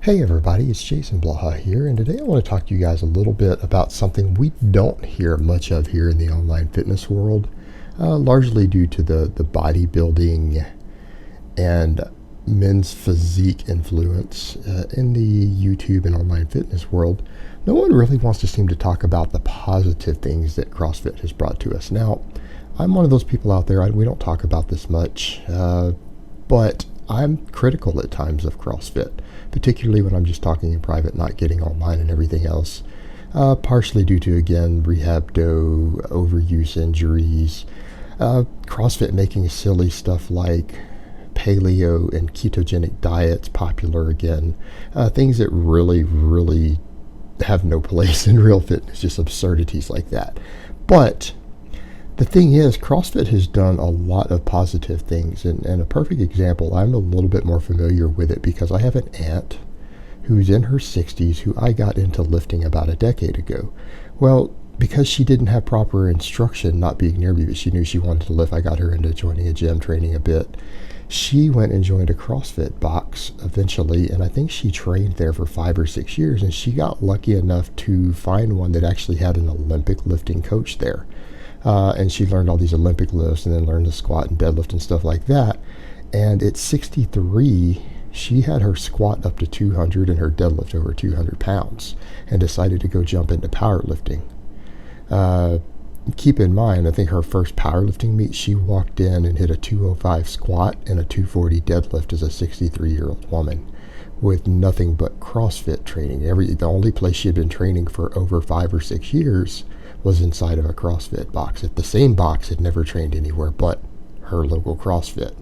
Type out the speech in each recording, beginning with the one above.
Hey everybody, it's Jason Blaha here, and today I want to talk to you guys a little bit about something we don't hear much of here in the online fitness world, largely due to the bodybuilding and men's physique influence in the YouTube and online fitness world. No one really wants to seem to talk about the positive things that CrossFit has brought to us. Now, I'm one of those people out there, we don't talk about this much, but I'm critical at times of CrossFit, particularly when I'm just talking in private, not getting online and everything else. Partially due to, again, rehab dough, overuse injuries, CrossFit making silly stuff like paleo and ketogenic diets popular again, things that really have no place in real fitness, just absurdities like that. But the thing is, CrossFit has done a lot of positive things, and a perfect example, I'm a little bit more familiar with it because I have an aunt who's in her 60s who I got into lifting about a decade ago. Well, because she didn't have proper instruction, not being near me, but she knew she wanted to lift, I got her into joining a gym, training a bit. She went and joined a CrossFit box eventually, and I think she trained there for 5 or 6 years, and she got lucky enough to find one that actually had an Olympic lifting coach there. And she learned all these Olympic lifts and then learned to squat and deadlift and stuff like that. And at 63, she had her squat up to 200 and her deadlift over 200 pounds and decided to go jump into powerlifting. Keep in mind, I think her first powerlifting meet, she walked in and hit a 205 squat and a 240 deadlift as a 63-year-old woman with nothing but CrossFit training. The only place she had been training for over 5 or 6 years was inside of a CrossFit box. At the same box, had never trained anywhere but her local CrossFit.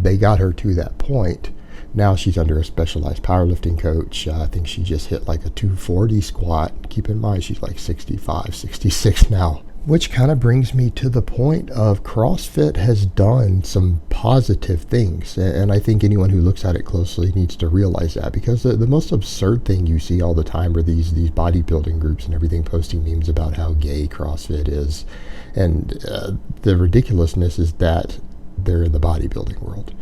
They got her to that point. Now she's under a specialized powerlifting coach. I think she just hit like a 240 squat. Keep in mind, she's like 65, 66 now. Which kind of brings me to the point of CrossFit has done some positive things. And I think anyone who looks at it closely needs to realize that, because the most absurd thing you see all the time are these bodybuilding groups and everything posting memes about how gay CrossFit is. And the ridiculousness is that they're in the bodybuilding world.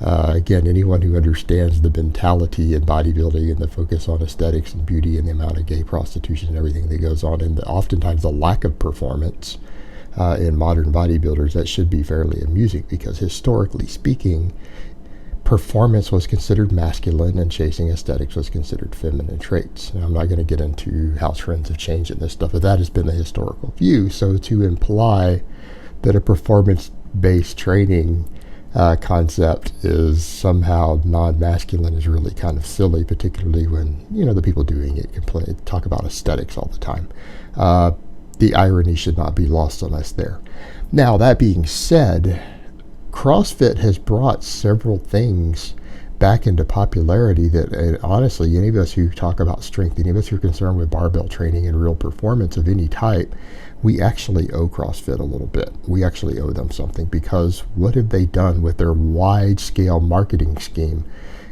Again, anyone who understands the mentality in bodybuilding and the focus on aesthetics and beauty and the amount of gay prostitution and everything that goes on, and oftentimes the lack of performance in modern bodybuilders, that should be fairly amusing, because historically speaking, performance was considered masculine and chasing aesthetics was considered feminine traits. And I'm not going to get into how trends have changed in this stuff, but that has been the historical view. So to imply that a performance-based training concept is somehow non-masculine is really kind of silly, particularly when, the people doing it talk about aesthetics all the time. The irony should not be lost on us there. Now, that being said, CrossFit has brought several things back into popularity that, honestly, any of us who talk about strength, any of us who are concerned with barbell training and real performance of any type, we actually owe CrossFit a little bit. We actually owe them something, because what have they done with their wide-scale marketing scheme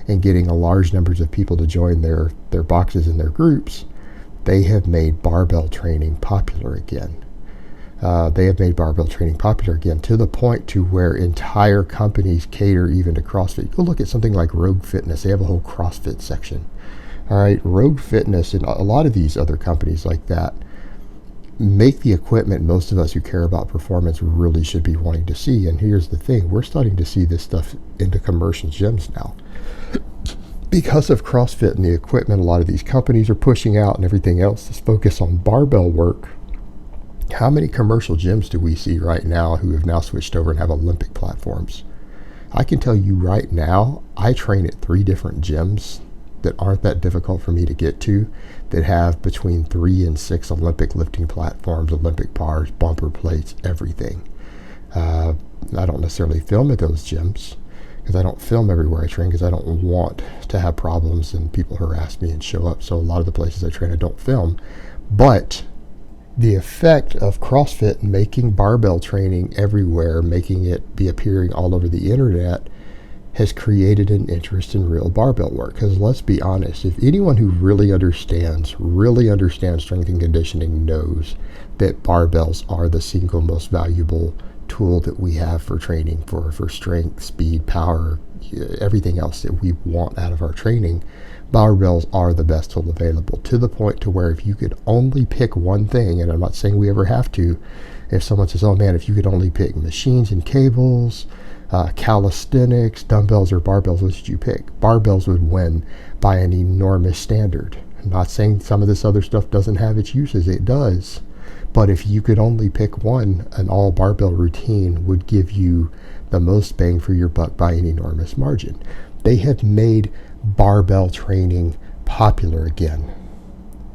and getting a large numbers of people to join their boxes and their groups? They have made barbell training popular again. They have made barbell training popular again, to the point to where entire companies cater even to CrossFit. Go look at something like Rogue Fitness. They have a whole CrossFit section. All right, Rogue Fitness and a lot of these other companies like that make the equipment most of us who care about performance really should be wanting to see. And here's the thing, we're starting to see this stuff into commercial gyms now. Because of CrossFit and the equipment a lot of these companies are pushing out and everything else to focus on barbell work, how many commercial gyms do we see right now who have now switched over and have Olympic platforms? I can tell you right now, I train at 3 different gyms that aren't that difficult for me to get to, that have between 3 and 6 Olympic lifting platforms, Olympic bars, bumper plates, everything. I don't necessarily film at those gyms, because I don't film everywhere I train, because I don't want to have problems and people harass me and show up. So a lot of the places I train, I don't film. But the effect of CrossFit making barbell training everywhere, making it be appearing all over the internet, has created an interest in real barbell work. Because let's be honest, if anyone who really understands strength and conditioning knows that barbells are the single most valuable tool that we have for training, for strength, speed, power, everything else that we want out of our training, barbells are the best tool available, to the point to where if you could only pick one thing, and I'm not saying we ever have to, if someone says, oh man, if you could only pick machines and cables, calisthenics, dumbbells, or barbells, what should you pick? Barbells would win by an enormous standard. I'm not saying some of this other stuff doesn't have its uses, it does. But if you could only pick one, an all barbell routine would give you the most bang for your buck by an enormous margin. They have made barbell training popular again.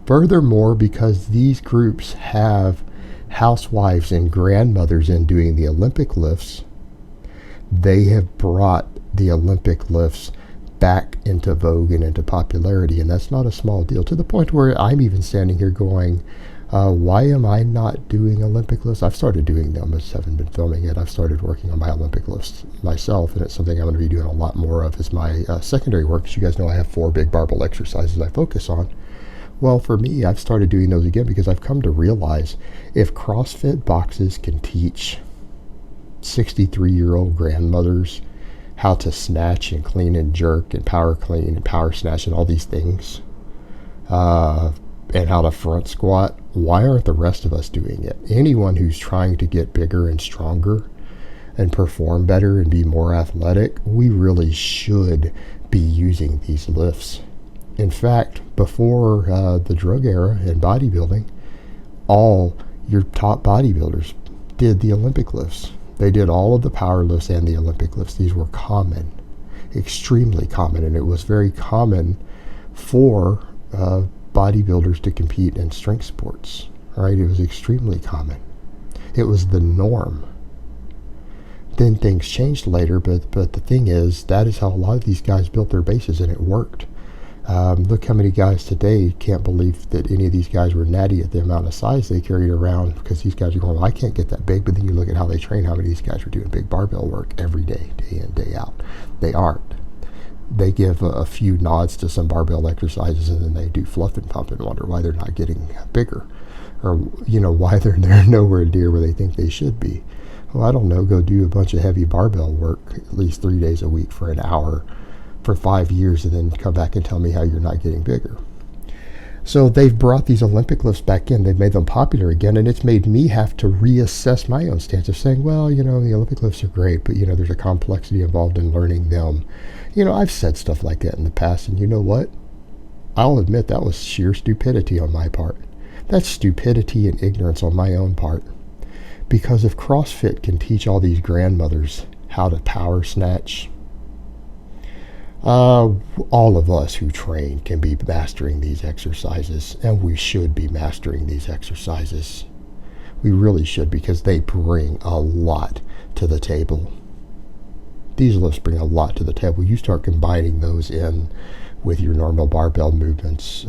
Furthermore, because these groups have housewives and grandmothers in doing the Olympic lifts, they have brought the Olympic lifts back into vogue and into popularity, and that's not a small deal, to the point where I'm even standing here going, why am I not doing Olympic lifts? I've started doing them, I just haven't been filming it. I've started working on my Olympic lifts myself, and it's something I'm going to be doing a lot more of as my secondary work, because you guys know I have 4 big barbell exercises I focus on. Well, for me, I've started doing those again because I've come to realize if CrossFit boxes can teach 63-year-old grandmothers how to snatch and clean and jerk and power clean and power snatch and all these things, and how to front squat, why aren't the rest of us doing it? Anyone who's trying to get bigger and stronger and perform better and be more athletic, we really should be using these lifts. In fact, before the drug era in bodybuilding, all your top bodybuilders did the Olympic lifts. They did all of the power lifts and the Olympic lifts. These were common, extremely common, and it was very common for bodybuilders to compete in strength sports. Right? It was extremely common. It was the norm. Then things changed later, but the thing is, that is how a lot of these guys built their bases, and it worked. Look how many guys today can't believe that any of these guys were natty at the amount of size they carried around, because these guys are going, well, I can't get that big. But then you look at how they train, how many of these guys are doing big barbell work every day, day in, day out. They aren't. They give a few nods to some barbell exercises, and then they do fluff and pump and wonder why they're not getting bigger, or why they're nowhere near where they think they should be. Well, I don't know, go do a bunch of heavy barbell work at least 3 days a week for an hour for 5 years, and then come back and tell me how you're not getting bigger. So they've brought these Olympic lifts back in. They've made them popular again, and it's made me have to reassess my own stance of saying, well, the Olympic lifts are great, but there's a complexity involved in learning them. I've said stuff like that in the past, and you know what? I'll admit that was sheer stupidity on my part. That's stupidity and ignorance on my own part. Because if CrossFit can teach all these grandmothers how to power snatch, all of us who train can be mastering these exercises, and we should be mastering these exercises. We really should, because they bring a lot to the table. These lifts bring a lot to the table. You start combining those in with your normal barbell movements,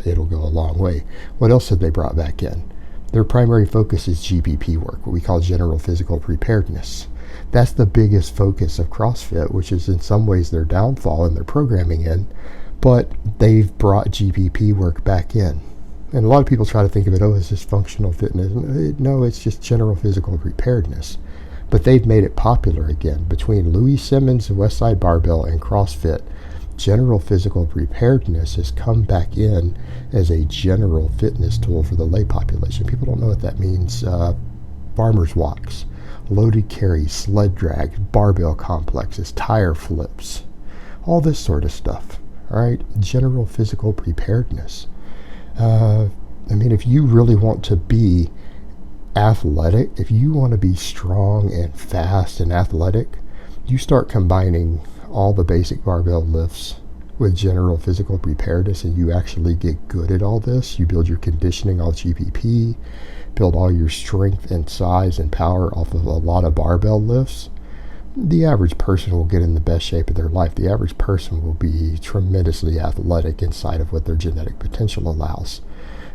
it'll go a long way. What else have they brought back in? Their primary focus is GPP work, what we call general physical preparedness. That's the biggest focus of CrossFit, which is in some ways their downfall in their programming in, but they've brought GPP work back in. And a lot of people try to think of it, it's just functional fitness. No, it's just general physical preparedness. But they've made it popular again. Between Louis Simmons and Westside Barbell and CrossFit, general physical preparedness has come back in as a general fitness tool for the lay population. People don't know what that means. Farmer's walks, loaded carry, sled drag, barbell complexes, tire flips, all this sort of stuff. All right, general physical preparedness. If you really want to be athletic, if you want to be strong and fast and athletic, you start combining all the basic barbell lifts with general physical preparedness, and you actually get good at all this. You build your conditioning off GPP, build all your strength and size and power off of a lot of barbell lifts. The average person will get in the best shape of their life. The average person will be tremendously athletic inside of what their genetic potential allows.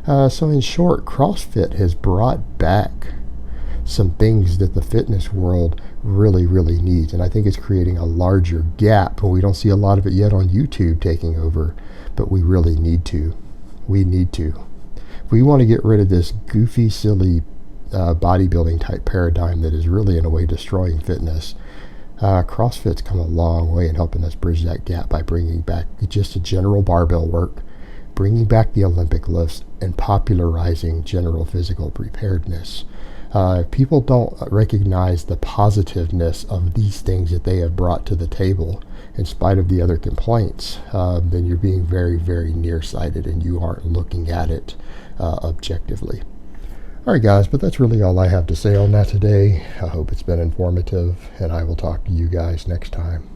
So in short, CrossFit has brought back some things that the fitness world really, really needs. And I think it's creating a larger gap. We don't see a lot of it yet on YouTube taking over, but we really need to. We need to. If we want to get rid of this goofy, silly bodybuilding type paradigm that is really in a way destroying fitness, CrossFit's come a long way in helping us bridge that gap by bringing back just a general barbell work, bringing back the Olympic lifts, and popularizing general physical preparedness. If people don't recognize the positiveness of these things that they have brought to the table, in spite of the other complaints, then you're being very, very nearsighted and you aren't looking at it objectively. All right, guys, but that's really all I have to say on that today. I hope it's been informative, and I will talk to you guys next time.